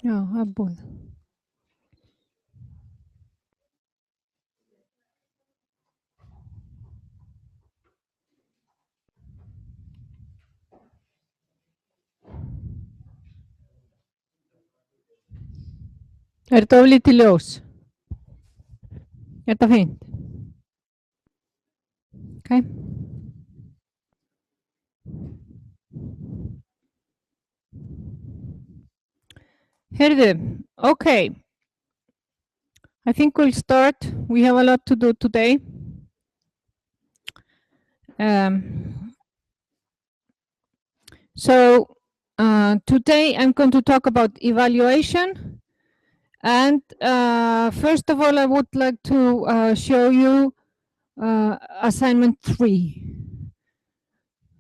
Já, það búið. Þetta oflítið ljós? Þetta fínt? Okay. Heyrðu, okay. I think we'll start. We have a lot to do today. So today I'm going to talk about evaluation. And first of all, I would like to show you assignment 3.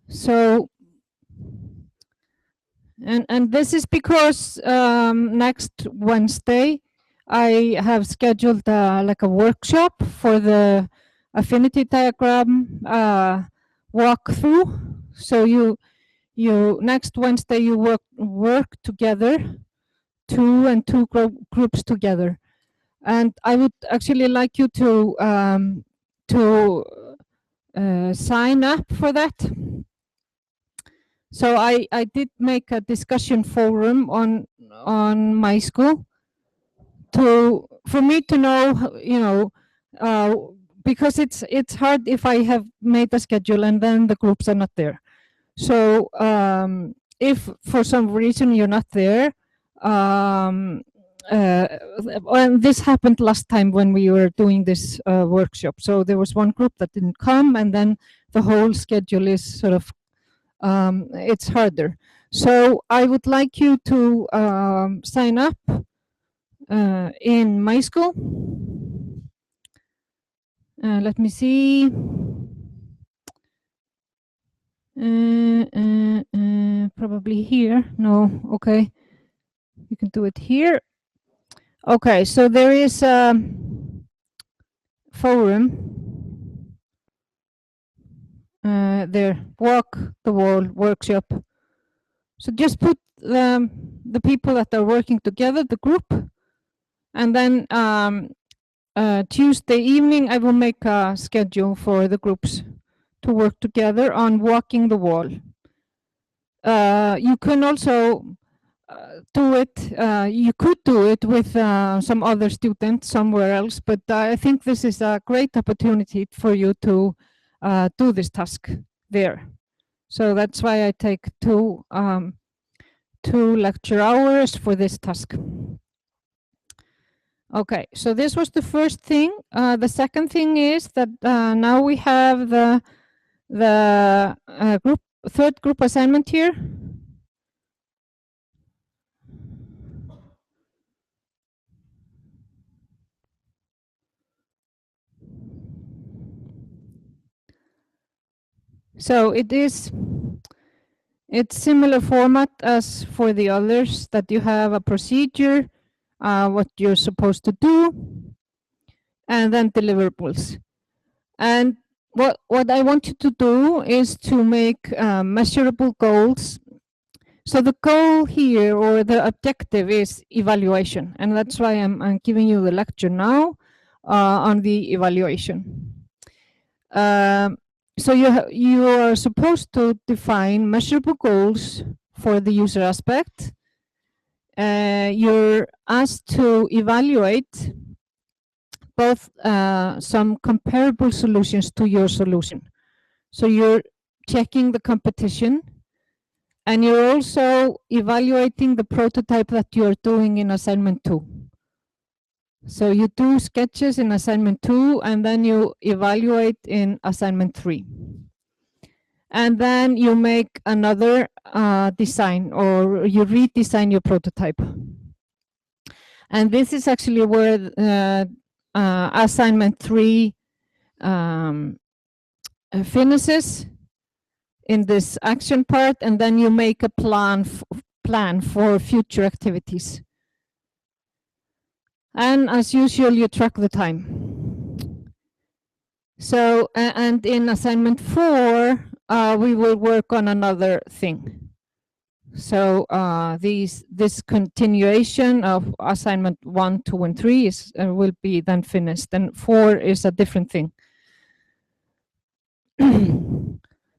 So, and this is because next Wednesday, I have scheduled like a workshop for the affinity diagram walkthrough. So you next Wednesday you work together, two and two groups together, and I would actually like you to sign up for that. So I did make a discussion forum on my school for me to know, you know, because it's hard if I have made a schedule and then the groups are not there. So if for some reason you're not there, and this happened last time when we were doing this workshop. So there was one group that didn't come, and then the whole schedule is sort of it's harder. So I would like you to sign up in my school. Let me see. Probably here. No, okay. You can do it here. Okay, so there is a forum. There, walk the wall workshop. So just put the people that are working together, the group, and then Tuesday evening I will make a schedule for the groups to work together on walking the wall. You can also do it, you could do it with some other students somewhere else, but I think this is a great opportunity for you to do this task there. So that's why I take two lecture hours for this task. Okay, so this was the first thing. The second thing is that now we have the third group assignment here. So it's similar format as for the others, that you have a procedure, what you're supposed to do, and then deliverables. And what I want you to do is to make measurable goals. So the goal here, or the objective, is evaluation, and that's why I'm giving you the lecture now on the evaluation. So you are supposed to define measurable goals for the user aspect. You're asked to evaluate both some comparable solutions to your solution. So you're checking the competition, and you're also evaluating the prototype that you're doing in assignment 2. So you do sketches in assignment 2, and then you evaluate in assignment 3. And then you make another design, or you redesign your prototype. And this is actually where assignment 3 finishes in this action part, and then you make a plan for future activities. And as usual, you track the time. So, and in assignment 4, we will work on another thing. So this continuation of assignment 1, 2, and 3 will be then finished, and 4 is a different thing.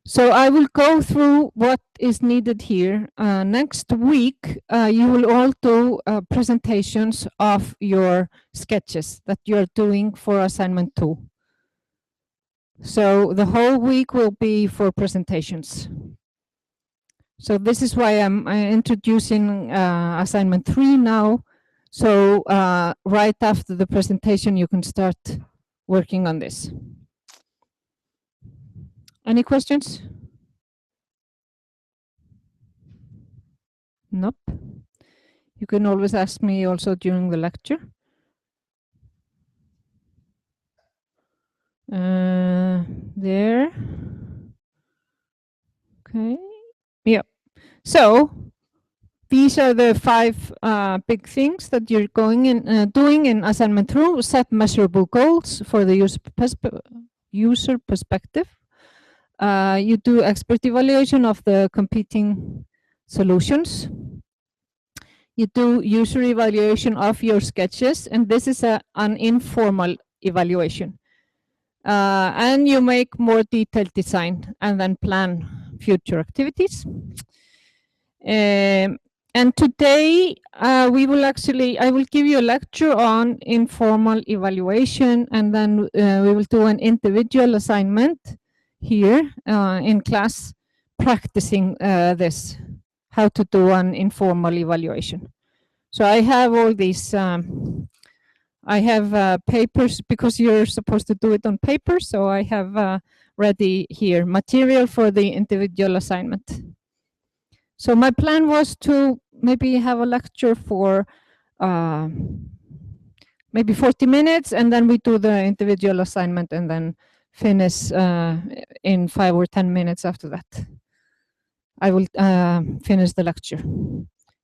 So I will go through what is needed here. Next week, you will all do presentations of your sketches that you're doing for assignment 2. So the whole week will be for presentations. So this is why I'm introducing assignment 3 now. So right after the presentation, you can start working on this. Any questions? Nope. You can always ask me also during the lecture. There. Okay. Yeah. So these are the 5 big things that you're going in doing in assignment 2. Set measurable goals for the user perspective. You do expert evaluation of the competing solutions. You do user evaluation of your sketches, and this is an informal evaluation. And you make more detailed design and then plan future activities. And today I will give you a lecture on informal evaluation, and then we will do an individual assignment here in class, practicing this, how to do an informal evaluation. So I have all these, I have papers, because you're supposed to do it on paper, so I have ready here material for the individual assignment. So my plan was to maybe have a lecture for maybe 40 minutes, and then we do the individual assignment and then finish in 5 or 10 minutes after that. I will finish the lecture.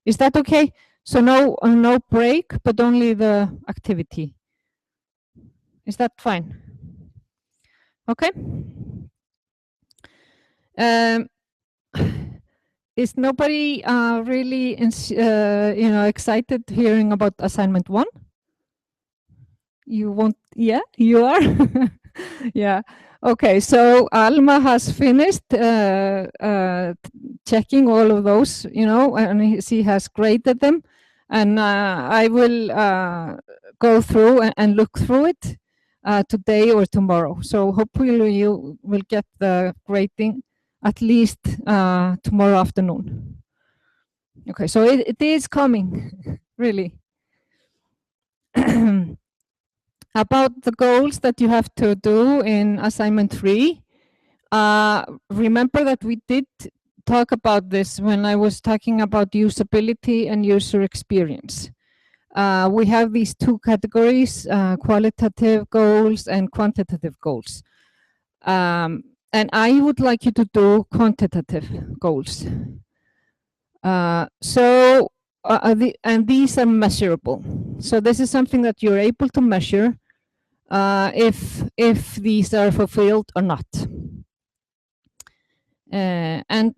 Is that okay? So no break, but only the activity. Is that fine? Okay. Is nobody really excited hearing about assignment 1? You won't? Yeah, you are. Yeah. Okay. So Alma has finished checking all of those, and she has graded them, and I will go through and look through it today or tomorrow. So hopefully you will get the grading at least tomorrow afternoon. Okay, so it is coming, really. About the goals that you have to do in assignment 3, remember that we did talk about this when I was talking about usability and user experience. We have these 2 categories, qualitative goals and quantitative goals. And I would like you to do quantitative goals. And these are measurable. So this is something that you're able to measure if these are fulfilled or not. And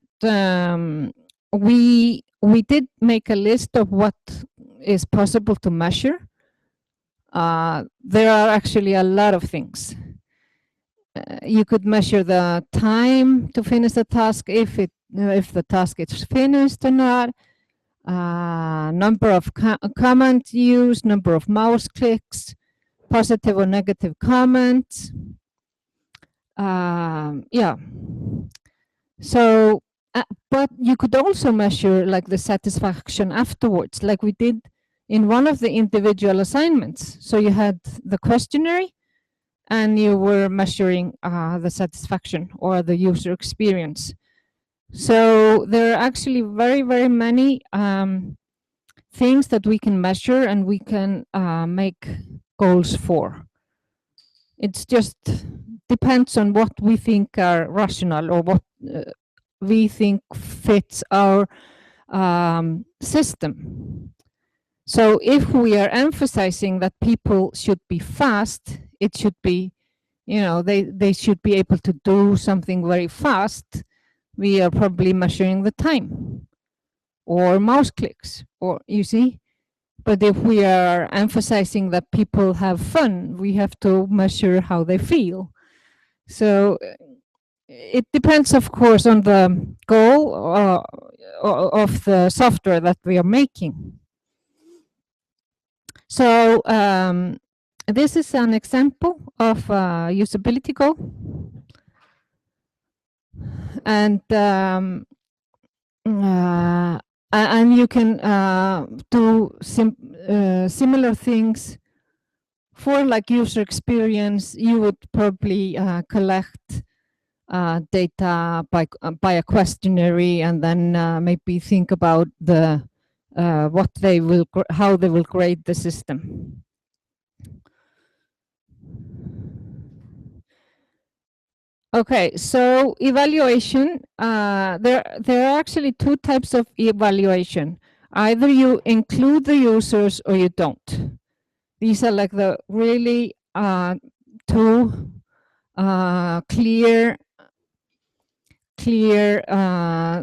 we did make a list of what is possible to measure. There are actually a lot of things. You could measure the time to finish the task, if the task is finished or not, number of comments used, number of mouse clicks, positive or negative comments. Yeah. So, but you could also measure like the satisfaction afterwards, like we did in one of the individual assignments. So you had the questionnaire, and you were measuring the satisfaction or the user experience. So there are actually very, very many things that we can measure and we can make goals for. It's just depends on what we think are rational or what we think fits our system. So if we are emphasizing that people should be fast, it should be, they should be able to do something very fast. We are probably measuring the time. or mouse clicks, or you see. But if we are emphasizing that people have fun, we have to measure how they feel. So it depends, of course, on the goal of the software that we are making. So this is an example of a usability goal. And you can do similar things for like user experience. You would probably collect data by a questionnaire, and then maybe think about the how they will grade the system. Okay, so evaluation. There are actually two types of evaluation. Either you include the users or you don't. These are like the really two clear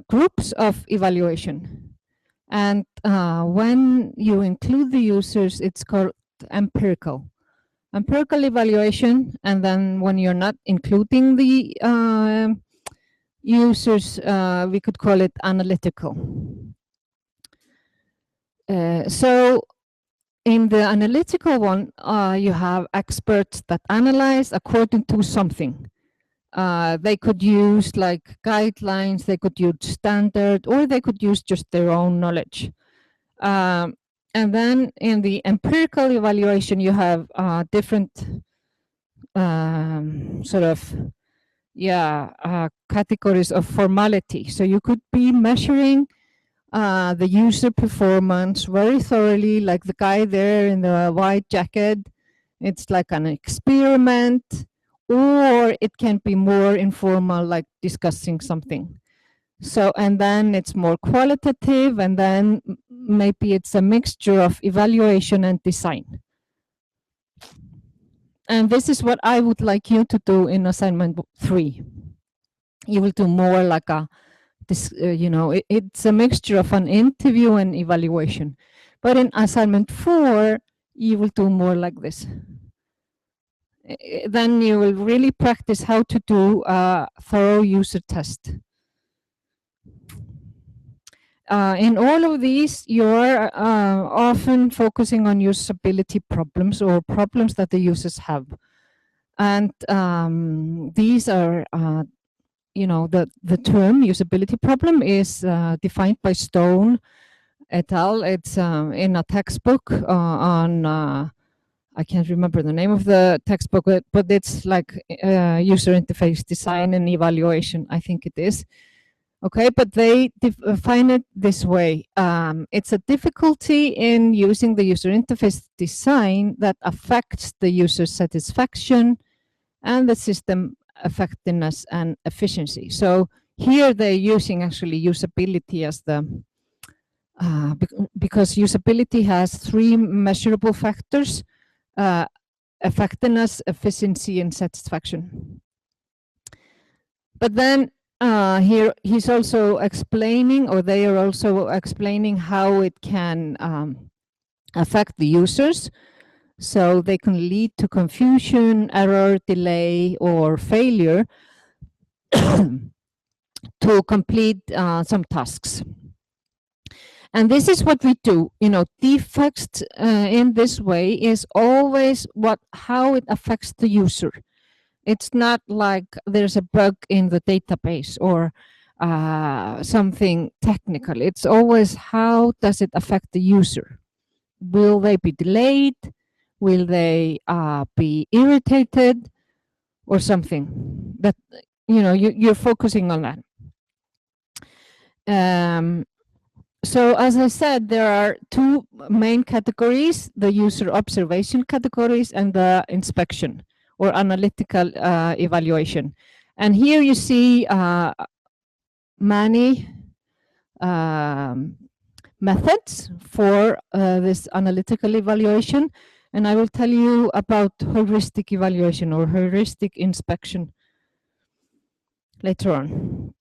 groups of evaluation. And when you include the users, it's called empirical evaluation. And then when you're not including the users, we could call it analytical. So in the analytical one, you have experts that analyze according to something. They could use like guidelines, they could use standard, or they could use just their own knowledge. And then in the empirical evaluation, you have different sort of categories of formality. So you could be measuring the user performance very thoroughly, like the guy there in the white jacket. It's like an experiment, or it can be more informal, like discussing something. So, and then it's more qualitative, and then maybe it's a mixture of evaluation and design. And this is what I would like you to do in assignment 3. You will do more like a, it's a mixture of an interview and evaluation. But in assignment 4, you will do more like this. Then you will really practice how to do a thorough user test. In all of these, you're often focusing on usability problems or problems that the users have. And these are, the term usability problem is defined by Stone et al. It's in a textbook on, I can't remember the name of the textbook, but it's like user interface design and evaluation, I think it is. Okay, but they define it this way. It's a difficulty in using the user interface design that affects the user satisfaction and the system effectiveness and efficiency. So here they're using actually usability as the, because usability has 3 measurable factors: effectiveness, efficiency, and satisfaction. But then here he's also explaining, or they are also explaining, how it can affect the users. So they can lead to confusion, error, delay, or failure to complete some tasks. And this is what we do. Defects in this way is always how it affects the user. It's not like there's a bug in the database or something technical. It's always, how does it affect the user? Will they be delayed? Will they be irritated or something? That, you're focusing on that. So as I said, there are 2 main categories: the user observation categories and the inspection or analytical evaluation. And here you see many methods for this analytical evaluation. And I will tell you about heuristic evaluation or heuristic inspection later on.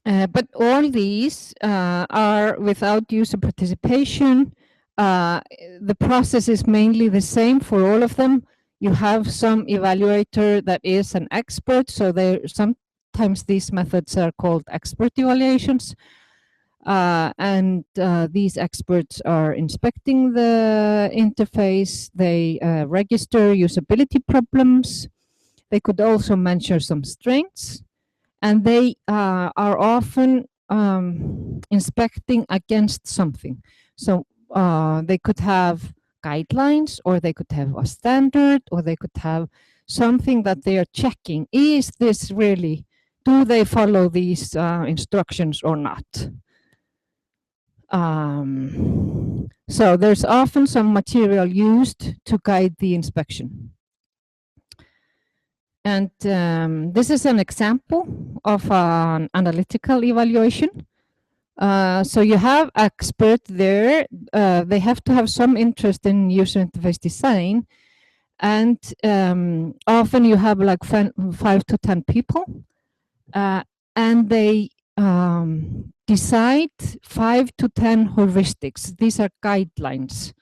But all these are without user participation. The process is mainly the same for all of them. You have some evaluator that is an expert, so sometimes these methods are called expert evaluations. And these experts are inspecting the interface. They register usability problems. They could also mention some strengths, and they are often inspecting against something. So they could have guidelines, or they could have a standard, or they could have something that they are checking. Is this really, do they follow these instructions or not? So there's often some material used to guide the inspection. And this is an example of an analytical evaluation. So you have expert there. They have to have some interest in user interface design. And often you have like 5 to 10 people. And they decide 5 to 10 heuristics. These are guidelines.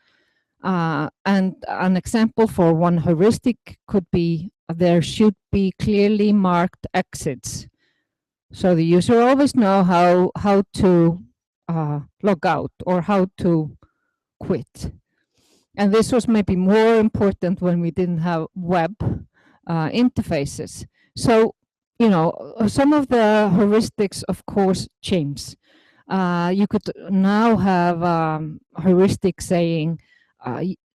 And an example for one heuristic could be there should be clearly marked exits. So the user always know how to log out or how to quit. And this was maybe more important when we didn't have web interfaces. So, you know, some of the heuristics, of course, change. You could now have heuristic saying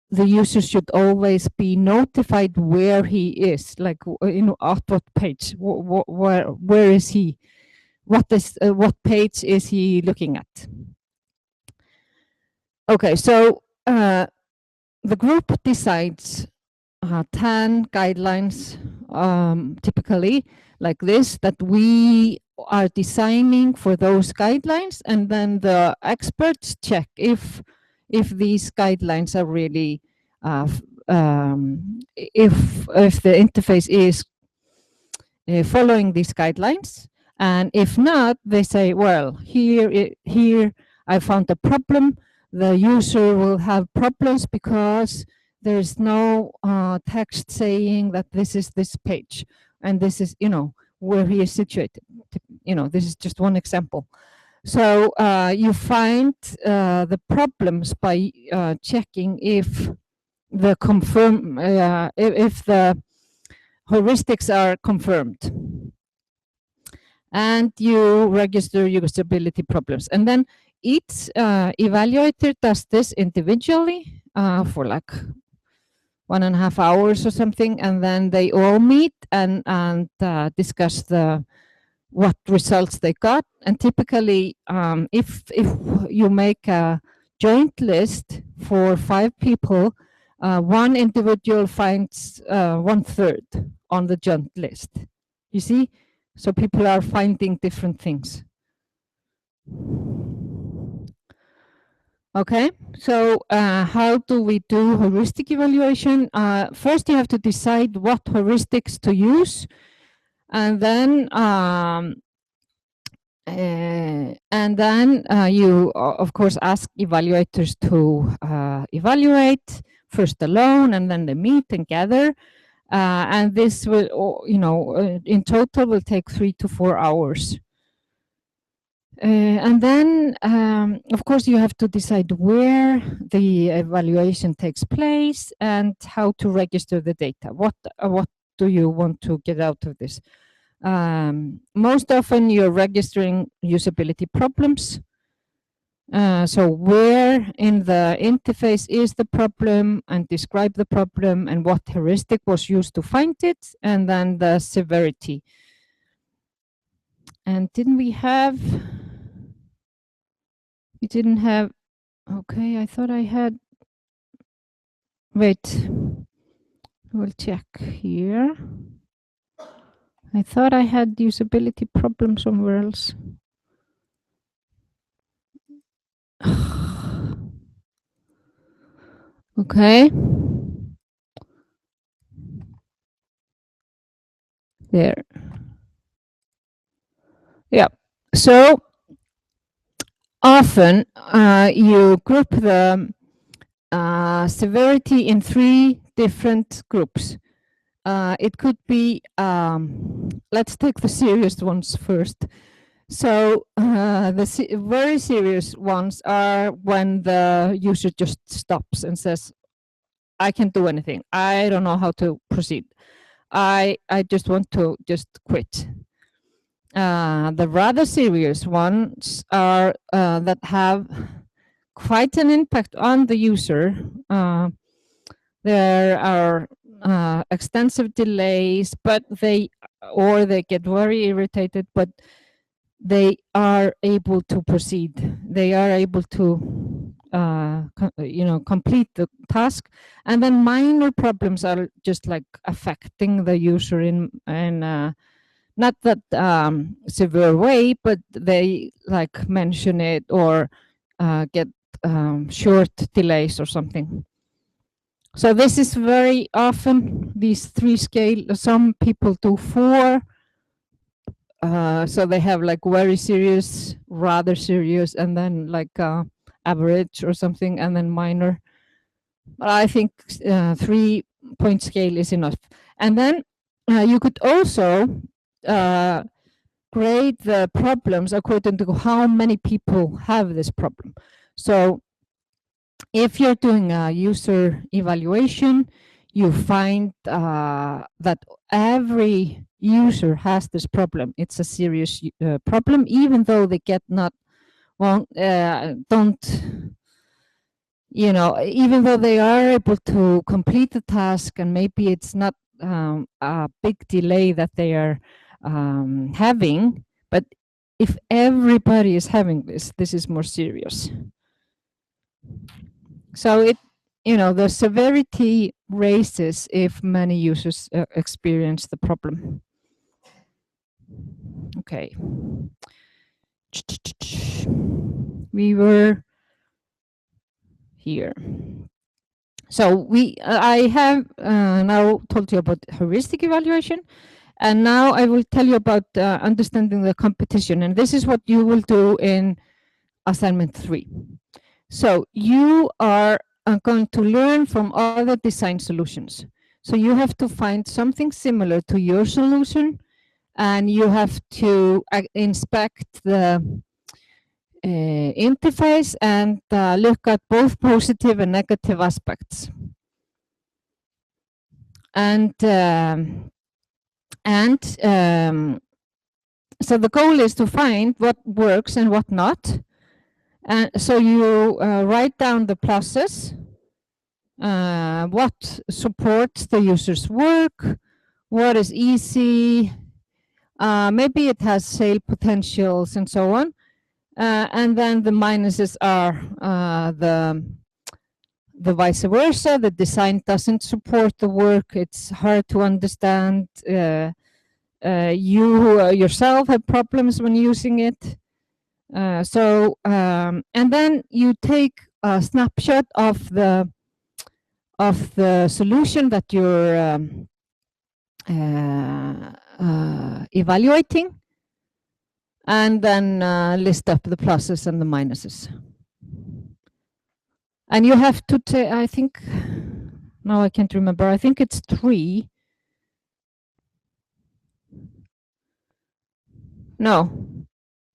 the user should always be notified where he is, like, you know, at what page, where is he, what page is he looking at. Okay, so the group decides 10 guidelines, typically like this, that we are designing for those guidelines, and then the experts check if these guidelines are really, if the interface is following these guidelines. And if not, they say, well, here I found a problem. The user will have problems because there's no text saying that this is this page, and this is, you know, where he is situated. You know, this is just one example. So you find the problems by checking if the if the heuristics are confirmed. And you register usability problems. And then each evaluator does this individually for like 1.5 hours or something, and then they all meet and discuss what results they got. And typically, if you make a joint list for 5 people, one individual finds 1/3 on the joint list. You see? So people are finding different things. Okay, so how do we do heuristic evaluation? First, you have to decide what heuristics to use, and then you, of course, ask evaluators to evaluate first alone, and then they meet and gather. And this will, you know, in total will take 3 to 4 hours. And then, of course, you have to decide where the evaluation takes place and how to register the data. What do you want to get out of this? Most often, you're registering usability problems. So where in the interface is the problem, and describe the problem, and what heuristic was used to find it, and then the severity. And didn't we have... We didn't have... Okay, I thought I had... Wait. We'll check here. I thought I had usability problem somewhere else. Okay. There. Yeah. So often you group the severity in 3 different groups. It could be, let's take the serious ones first. So the very serious ones are when the user just stops and says, I can't do anything. I don't know how to proceed. I just want to just quit. The rather serious ones are that have quite an impact on the user. There are extensive delays, but they get very irritated, but they are able to proceed. They are able to complete the task, and then minor problems are just like affecting the user in not that severe way, but they like mention it or get short delays or something. So this is very often these 3 scale. Some people do 4. So they have like very serious, rather serious, and then like average or something, and then minor. But I think 3-point scale is enough. And then you could also grade the problems according to how many people have this problem. So if you're doing a user evaluation, you find that every user has this problem. It's a serious problem, even though they get not don't, even though they are able to complete the task, and maybe it's not a big delay that they are having, but if everybody is having this is more serious. So the severity raises if many users experience the problem. Okay. We were here. So I have now told you about heuristic evaluation, and now I will tell you about understanding the competition, and this is what you will do in assignment 3. So you are going to learn from other design solutions. So you have to find something similar to your solution, and you have to inspect the interface and look at both positive and negative aspects. And so the goal is to find what works and what not. And so you write down the process, what supports the user's work, what is easy, maybe it has sale potentials and so on. And then the minuses are the vice versa. The design doesn't support the work. It's hard to understand. You yourself have problems when using it. And then you take a snapshot of the solution that you're evaluating, and then list up the pluses and the minuses. And you have to take, I think, now I can't remember, I think it's 3. No,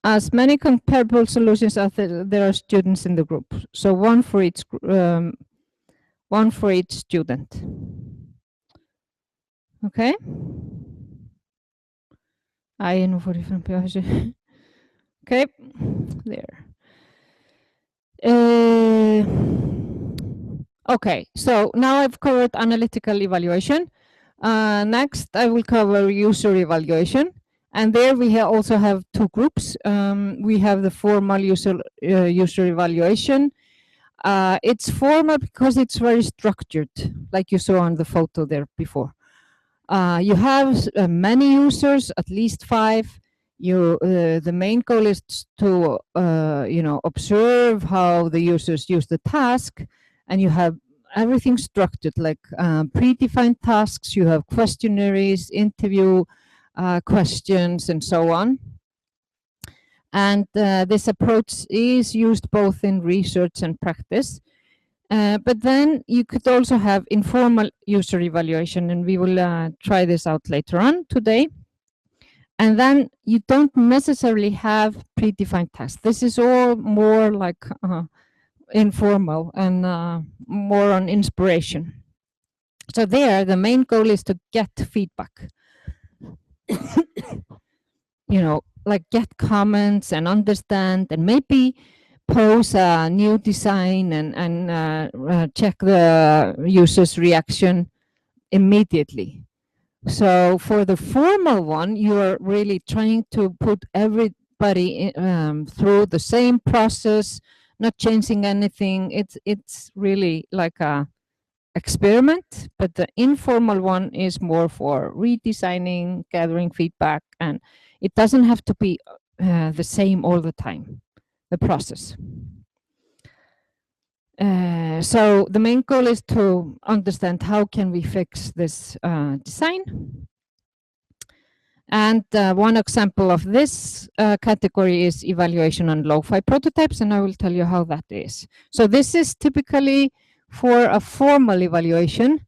as many comparable solutions as there are students in the group. So one for each student. Okay. Okay, there. Okay, so now I've covered analytical evaluation. Next, I will cover user evaluation. And there we also have 2 groups. We have the formal user evaluation. It's formal because it's very structured, like you saw on the photo there before. You have many users, at least 5. The main goal is to observe how the users use the task, and you have everything structured, like predefined tasks. You have questionnaires, interview questions, and so on. And this approach is used both in research and practice. But then you could also have informal user evaluation, and we will try this out later on today. And then you don't necessarily have predefined tasks. This is all more like informal and more on inspiration. So there, the main goal is to get feedback. Like get comments and understand, and maybe pose a new design and check the user's reaction immediately. So for the formal one, you are really trying to put everybody through the same process, not changing anything. It's really like a experiment, but the informal one is more for redesigning, gathering feedback, and it doesn't have to be the same all the time, the process. So the main goal is to understand how can we fix this design. And one example of this category is evaluation on lo-fi prototypes, and I will tell you how that is. So this is typically for a formal evaluation.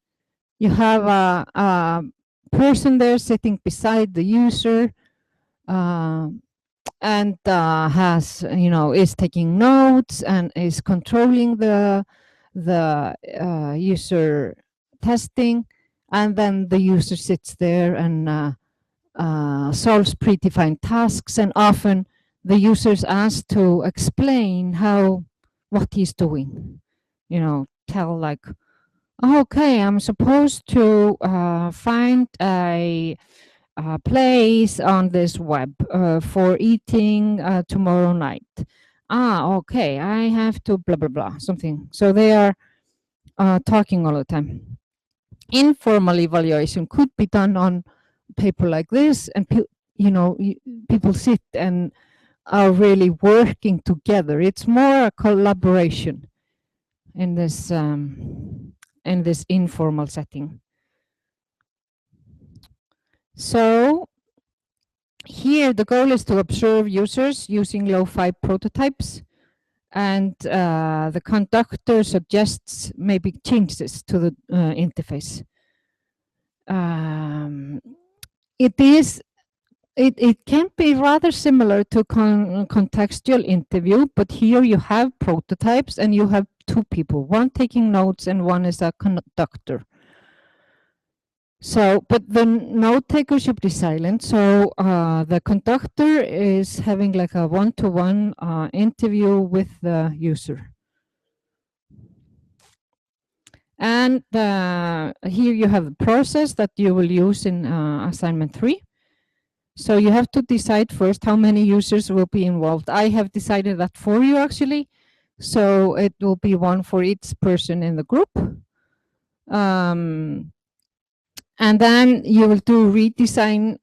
You have a person there sitting beside the user and has, is taking notes and is controlling the user testing, and then the user sits there and solves predefined tasks, and often the user is asked to explain what he's doing. Tell like, okay, I'm supposed to find a place on this web for eating tomorrow night. Okay, I have to blah, blah, blah, something. So they are talking all the time. Informal evaluation could be done on paper like this, and people sit and are really working together. It's more a collaboration in this informal setting. So here the goal is to observe users using lo-fi prototypes, and the conductor suggests maybe changes to the interface. It can be rather similar to contextual interview, but here you have prototypes and you have two people, one taking notes and one is a conductor. So, but the note taker should be silent. So the conductor is having like a one-to-one interview with the user. And here you have the process that you will use in assignment 3. So you have to decide first how many users will be involved. I have decided that for you actually. So it will be one for each person in the group. And then you will do redesign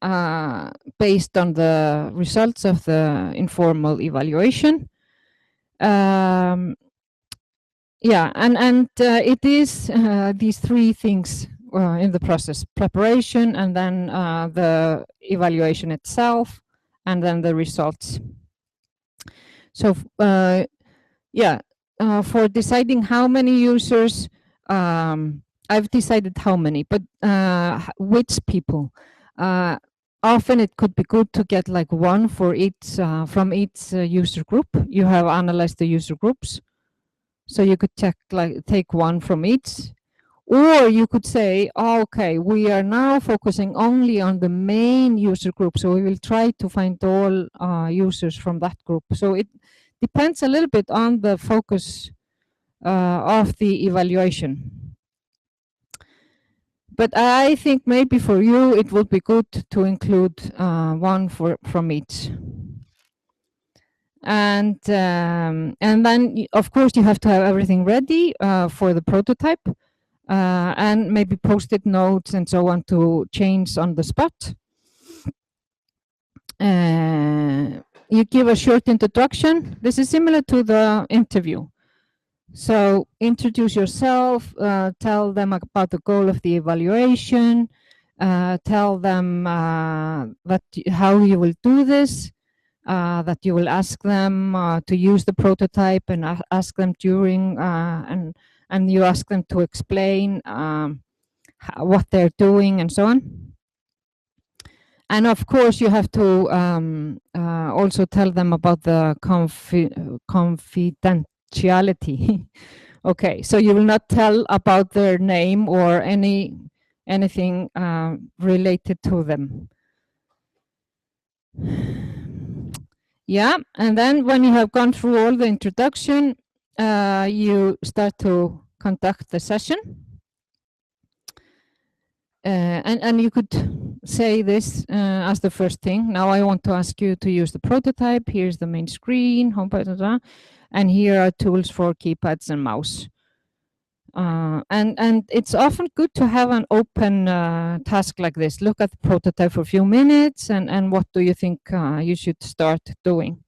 based on the results of the informal evaluation. Yeah, and it is these three things in the process: preparation, and then the evaluation itself, and then the results. So yeah, for deciding how many users, I've decided how many, but which people. Often it could be good to get like one for each from each user group. You have analyzed the user groups. So you could take one from each, or you could say, oh, okay, we are now focusing only on the main user group. So we will try to find all users from that group. So it depends a little bit on the focus of the evaluation. But I think maybe for you, it would be good to include one from each. And then of course you have to have everything ready for the prototype and maybe post-it notes and so on to change on the spot. You give a short introduction. This is similar to the interview. So introduce yourself, tell them about the goal of the evaluation, tell them how you will do this. that you will ask them to use the prototype and ask them during and you ask them to explain what they're doing and so on. And of course, you have to also tell them about the confidentiality. Okay, so you will not tell about their name or anything related to them. Yeah, and then when you have gone through all the introduction, you start to conduct the session. And you could say this as the first thing. Now I want to ask you to use the prototype. Here's the main screen, home button, and here are tools for keypads and mouse. And it's often good to have an open task like this. Look at the prototype for a few minutes and what do you think you should start doing?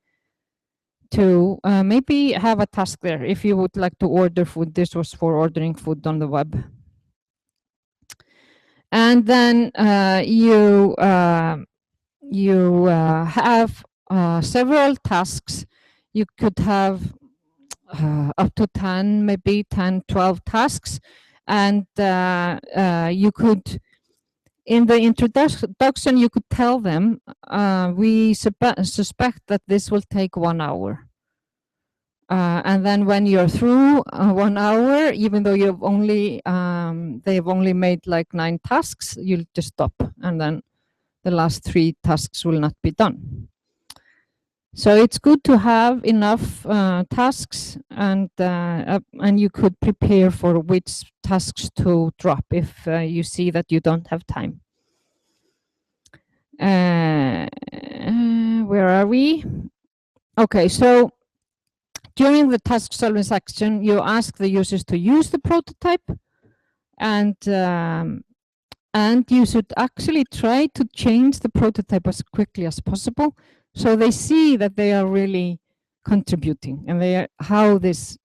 To maybe have a task there. If you would like to order food, this was for ordering food on the web. And then you have several tasks. You could have up to 10, maybe 10, 12 tasks. And you could, in the introduction, you could tell them, we suspect that this will take 1 hour. And then when you're through 1 hour, even though you've only they've only made like 9 tasks, you'll just stop, and then the last 3 tasks will not be done. So it's good to have enough tasks, and you could prepare for which tasks to drop if you see that you don't have time. Where are we? Okay, so during the task solving section, you ask the users to use the prototype, and you should actually try to change the prototype as quickly as possible, so they see that they are really contributing and they are how this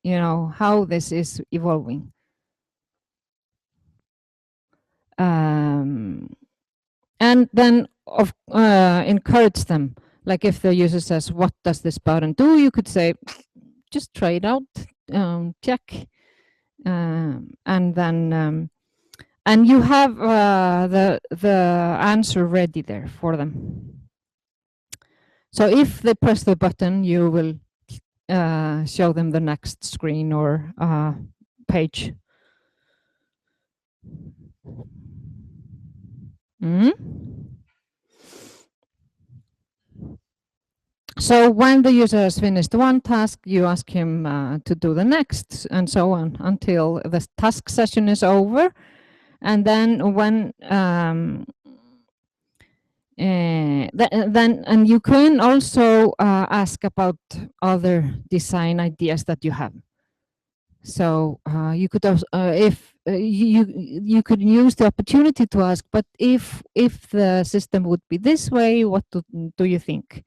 is evolving. And then encourage them. Like if the user says, "What does this button do?" You could say, "Just try it out, check," and then and you have the answer ready there for them. So if they press the button, you will show them the next screen or page. So when the user has finished one task, you ask him to do the next, and so on until the task session is over. And then when and you can also ask about other design ideas that you have. So you could also, if you could use the opportunity to ask, but if the system would be this way, what do you think?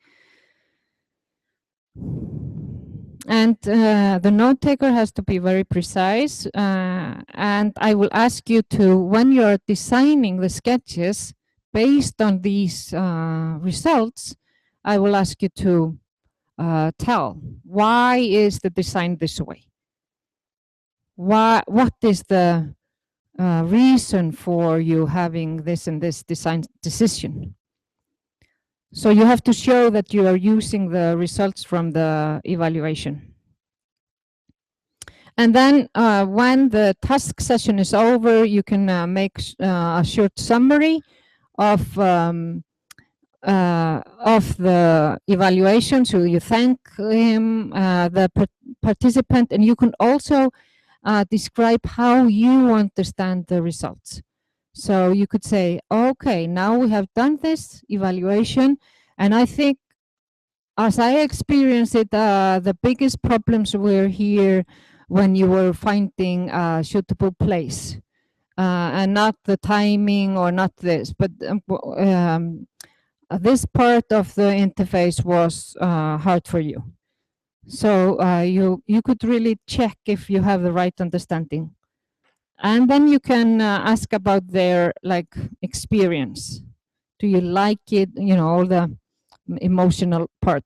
And the note taker has to be very precise, and I will ask you to, when you're designing the sketches based on these results, I will ask you to tell, why is the design this way? What is the reason for you having this and this design decision? So you have to show that you are using the results from the evaluation. And then when the task session is over, you can make a short summary of the evaluation. So you thank him, the participant, and you can also describe how you understand the results. So you could say, okay, now we have done this evaluation, and I think, as I experienced it, the biggest problems were here when you were finding a suitable place, and not the timing or not this, but this part of the interface was hard for you. So you could really check if you have the right understanding. And then you can ask about their experience. Do you like it? You know, all the emotional part.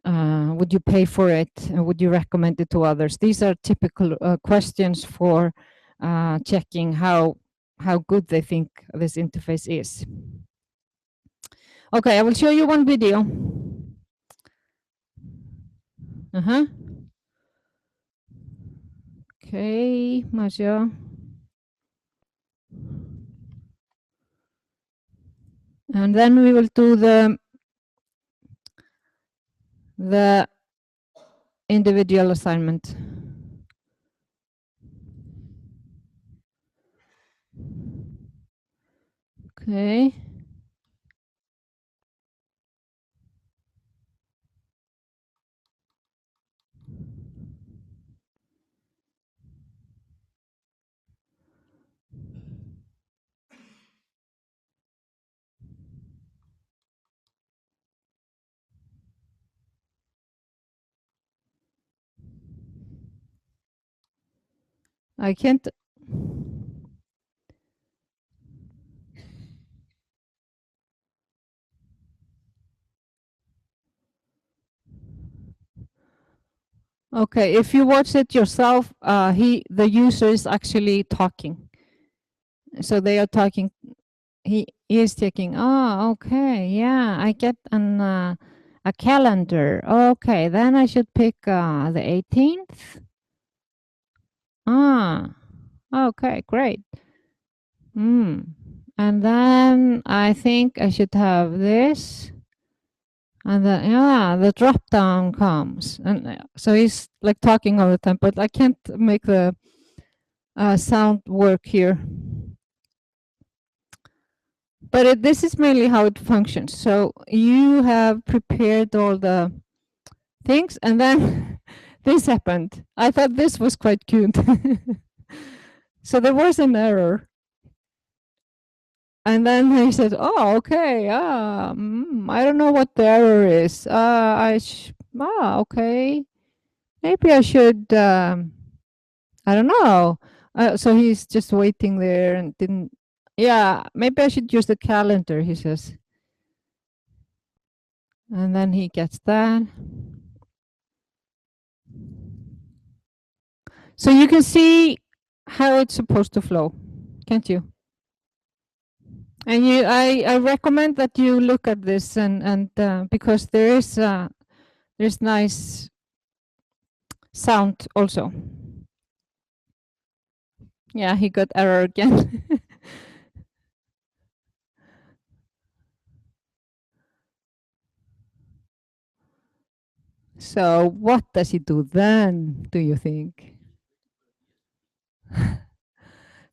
Would you pay for it? Would you recommend it to others? These are typical questions for checking how good they think this interface is. Okay, I will show you one video. Okay, Maja. And then we will do the individual assignment. Okay. I can't. Okay, if you watch it yourself, the user is actually talking. So they are talking. He is taking. Oh, okay, yeah, I get a calendar. Okay, then I should pick the 18th. Ah, okay, great. And then I think I should have this. And then, yeah, the drop down comes. And so he's like talking all the time, but I can't make the sound work here. But this is mainly how it functions. So you have prepared all the things, and then this happened. I thought this was quite cute. So there was an error. And then he said, oh, okay, I don't know what the error is. Okay. Maybe I should, I don't know. So he's just waiting there and didn't, yeah, maybe I should use the calendar, he says. And then he gets that. So you can see how it's supposed to flow, can't you? And I recommend that you look at this and because there's nice sound also. Yeah, he got error again. So what does he do then, do you think?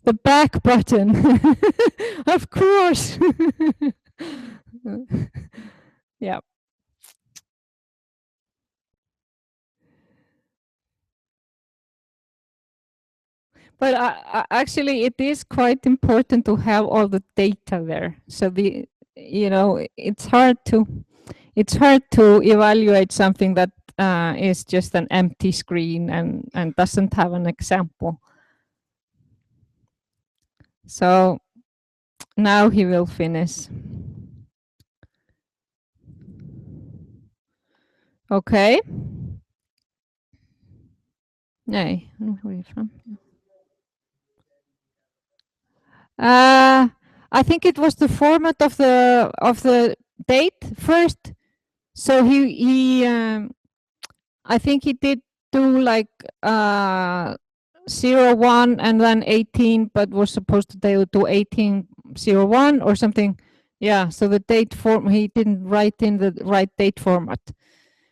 The back button. Of course. Yeah. But actually, it is quite important to have all the data there. So it's hard to evaluate something that is just an empty screen and doesn't have an example. So now he will finish. Okay. Nee, where are you from? I think it was the format of the date first. So I think he did do like 01 and then 18, but was supposed to do 1801 or something. Yeah, so the date form, he didn't write in the right date format.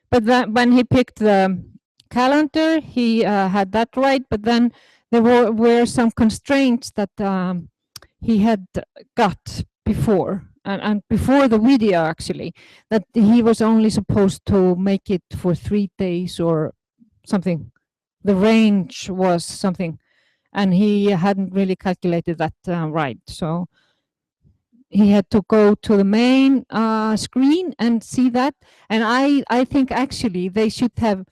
But then when he picked the calendar, he had that right, but then there were some constraints that he had got before, and before the video actually, that he was only supposed to make it for 3 days or something. The range was something, and he hadn't really calculated that right. So he had to go to the main screen and see that. And I think actually they should have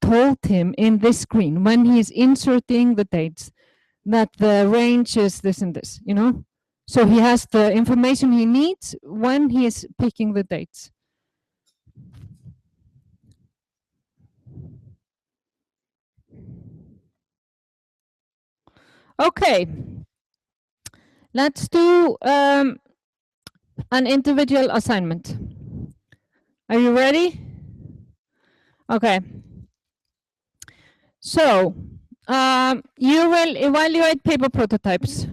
told him in this screen when he's inserting the dates that the range is this and this, So he has the information he needs when he is picking the dates. Okay, let's do an individual assignment. Are you ready? Okay. So you will evaluate paper prototypes.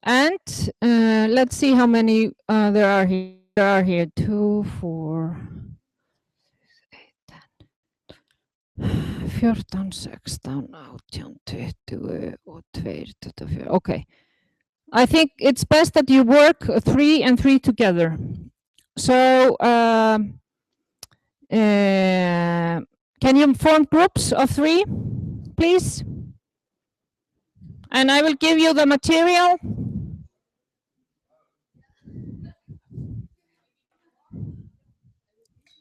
And let's see how many there are here. There are here 2, 4, 8, 10, 14, 16, 18, 20 og 2, 24. Okay. I think it's best that you work 3 and 3 together. So can you form groups of 3, please? And I will give you the material.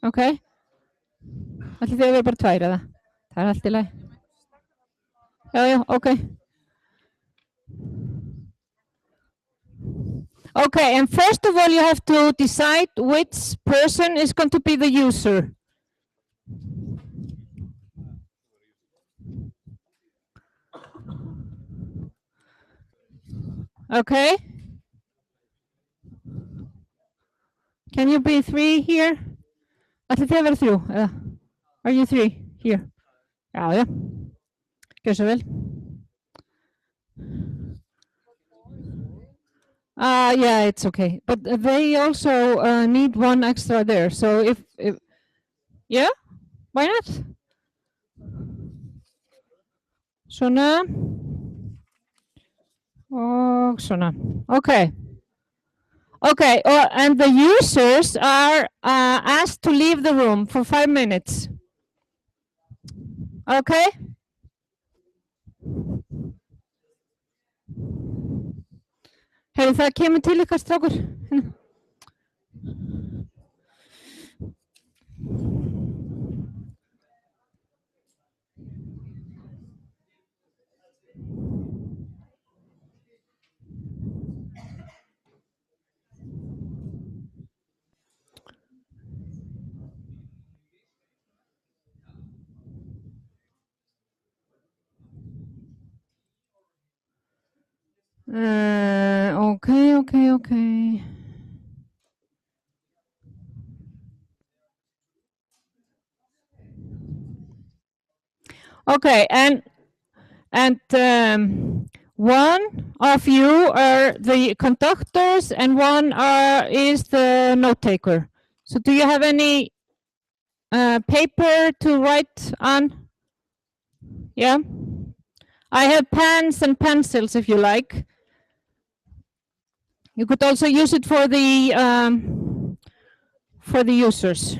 Okay. Ætlið þið að vera bara 2 eða? Það allt í lagi. Já, okay. Okay, and first of all, you have to decide which person is going to be the user. Okay. Can you be 3 here? Ætlið þið að vera 3? Are you 3 here? Já. Gjör svo vel. Yeah, it's okay. But they also need 1 extra there. So if yeah, why not? Svona. Oh, svona. Okay. Okay, and the users are asked to leave the room for 5 minutes. Okay? Hefur það kemur til ykkar strákur? Okay. Okay, and one of you are the conductors and one is the note taker. So do you have any paper to write on? Yeah. I have pens and pencils if you like. You could also use it for the users.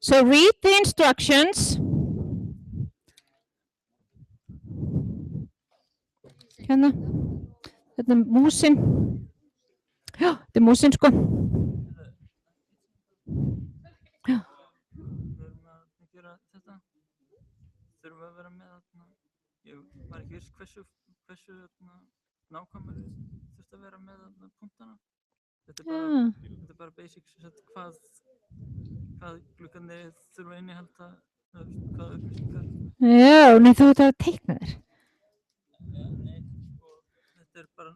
So read the instructions. Hérna. Þetta músin. Já, þetta músin sko. Já. Þurfum að vera með þarna, ég var ekki viss hversu nákvæmur þurft að vera með þarna punktana. Þetta er bara basic, hvað gluggarnir þurfa að innihalda, hvað upplýsingar. Já, nei þú ert að teikna þér. Þetta er bara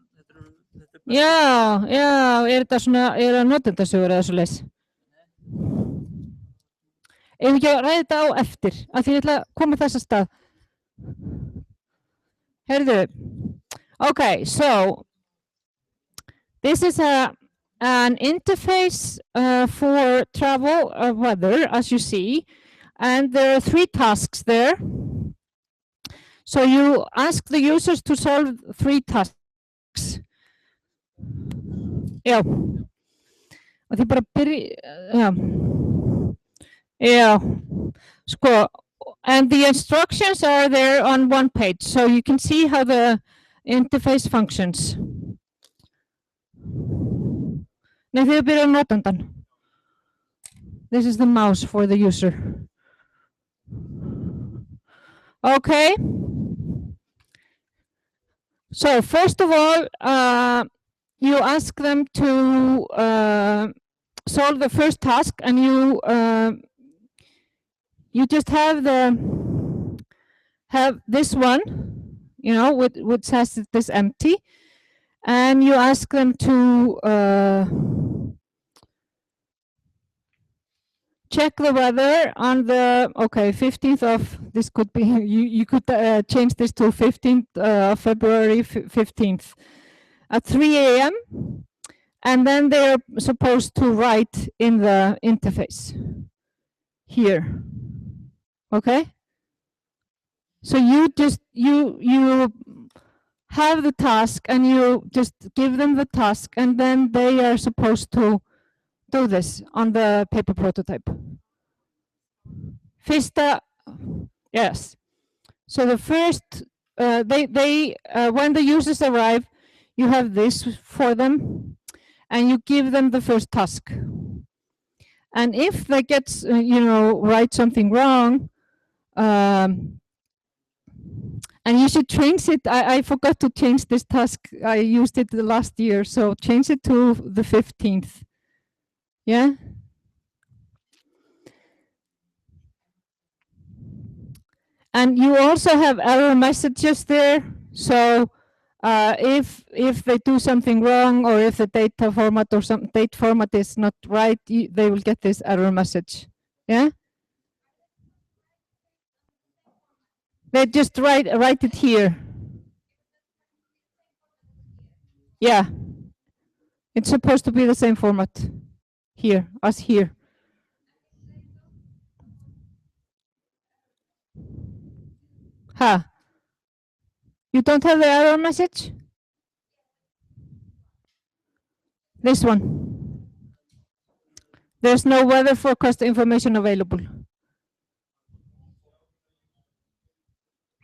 Já, er þetta svona, er það notendasögur eða svo leys? Ef ekki að ræða þetta á eftir, af því ég ætla að koma þess að stað. Heyrðu, okay, so this is an interface for travel weather, as you see, and there are 3 tasks there. So you ask the users to solve 3 tasks. Já, og þið bara byrja, yeah, sko, and the instructions are there on 1 page, so you can see how the interface functions. Nei, þið byrja notandan. This is the mouse for the user. Okay. So first of all, you ask them to solve the first task, and you just have this one, you know, which has this empty, and you ask them to check the weather on the 15th of, this could be, you could change this to 15th of February 15th at 3 a.m. and then they're supposed to write in the interface here. Okay, so you just you have the task and you just give them the task, and then they are supposed to do this on the paper prototype. Fista, yes. So the first, when the users arrive, you have this for them, and you give them the first task. And if they get, write something wrong, and you should change it. I forgot to change this task. I used it the last year, so change it to the 15th. Yeah. And you also have error messages there. So if they do something wrong, or if the data format or some date format is not right, they will get this error message. Yeah. They just write it here. Yeah. It's supposed to be the same format here as here. Huh. You don't have the error message? This one. There's no weather forecast information available.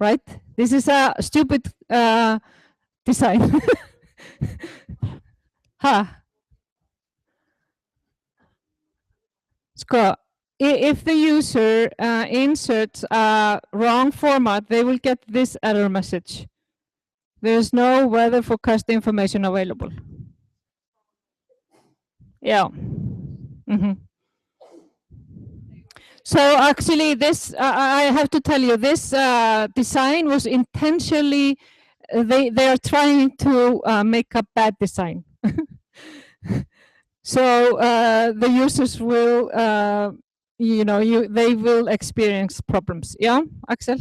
Right? This is a stupid design. Ha. Sko, if the user inserts a wrong format, they will get this error message. There's no weather forecast information available. Yeah. Mm-hmm. So actually, this I have to tell you, this design was intentionally. They are trying to make a bad design. So the users will, they will experience problems. Yeah, Axel?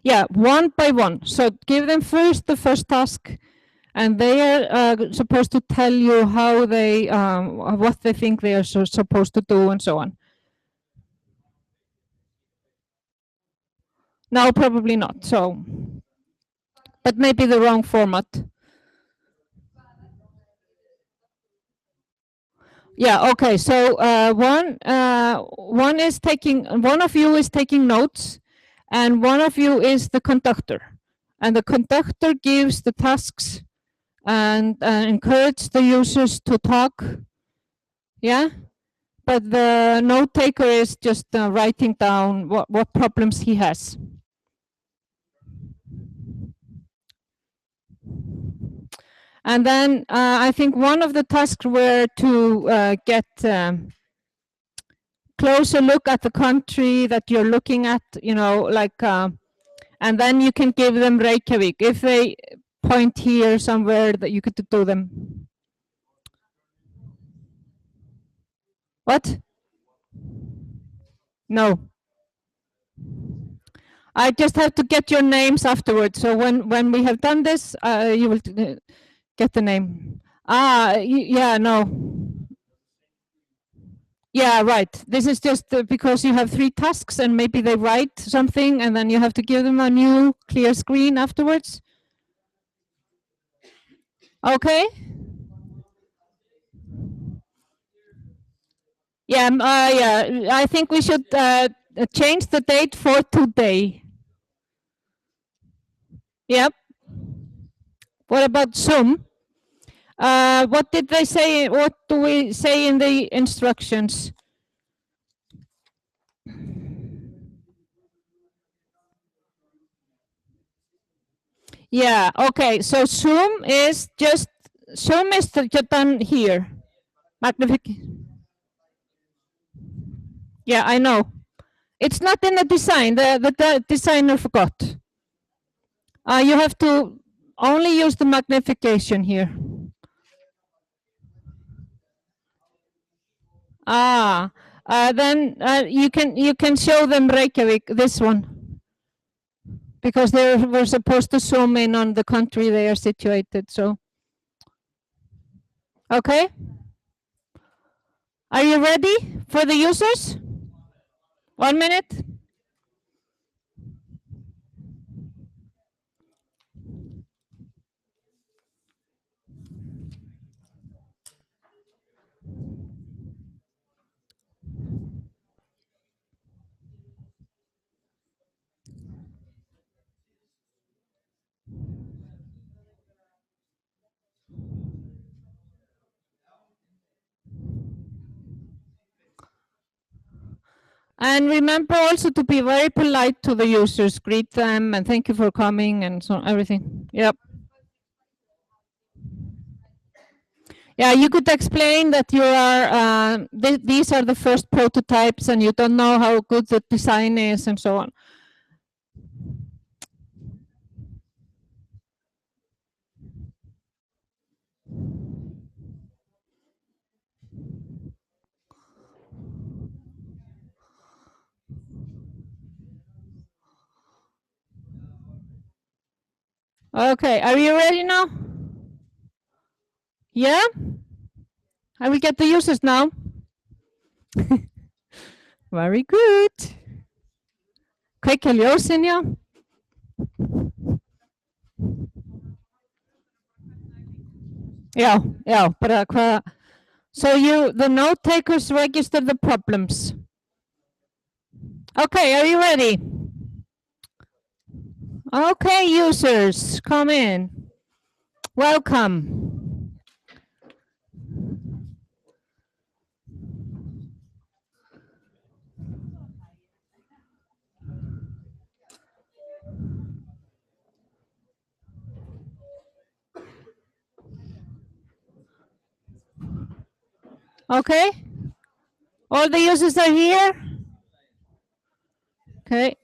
Yeah, one by one. So give them first the first task, and they are supposed to tell you how they, what they think they are supposed to do, and so on. No, probably not. So, but maybe the wrong format. Yeah. Okay. So one of you is taking notes, and one of you is the conductor, and the conductor gives the tasks and encourages the users to talk. Yeah. But the note taker is just writing down what problems he has. And then I think one of the tasks were to get closer look at the country that you're looking at, and then you can give them Reykjavik. If they point here somewhere, that you could do them. What? No. I just have to get your names afterwards. So when we have done this, you will get the name. Yeah, no. Yeah, right. This is just because you have 3 tasks and maybe they write something and then you have to give them a new clear screen afterwards. Okay. Yeah, yeah. I think we should change the date for today. Yep. What about Zoom? What did they say? What do we say in the instructions? Yeah, okay, so zoom is just done here. Magnification. Yeah, I know. It's not in the design, the designer forgot. You have to only use the magnification here. Then you can show them Reykjavik, this one, because they were supposed to zoom in on the country they are situated. So, okay. Are you ready for the users? 1 minute. And remember also to be very polite to the users, greet them and thank you for coming and so everything. Yep. Yeah, you could explain that you are, these are the first prototypes and you don't know how good the design is and so on. Okay, are you ready now? Yeah? I will get the users now. Very good. Kveikja ljósin, já. Já, bara hvað. So the note takers register the problems. Okay, are you ready? Okay, users, come in. Welcome. Okay, all the users are here. Okay.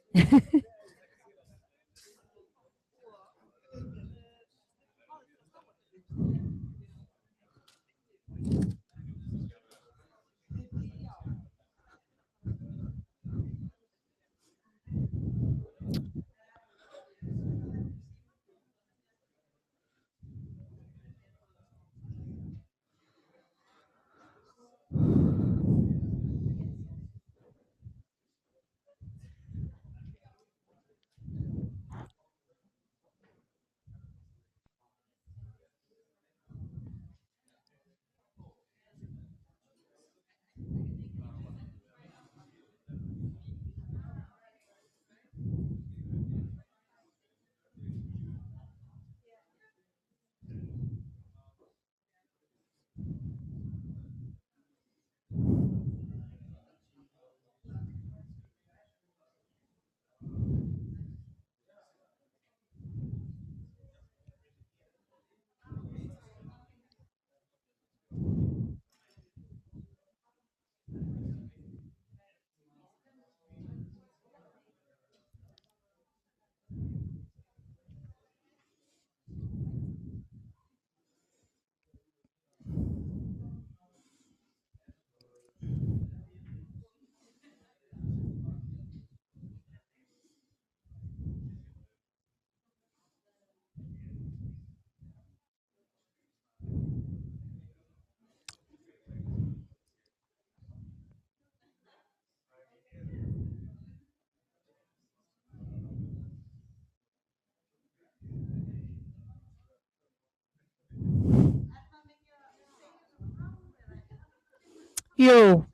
Jú,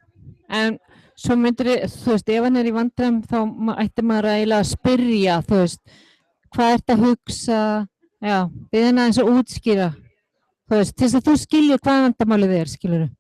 en svo myndir, þú veist, ef hann er í vandræðum þá ætti maður eiginlega að spyrja, þú veist, hvað ert að hugsa, já, við hann aðeins að útskýra, þú veist, til þess að þú skiljir hvað vandamálið er, skilur þú?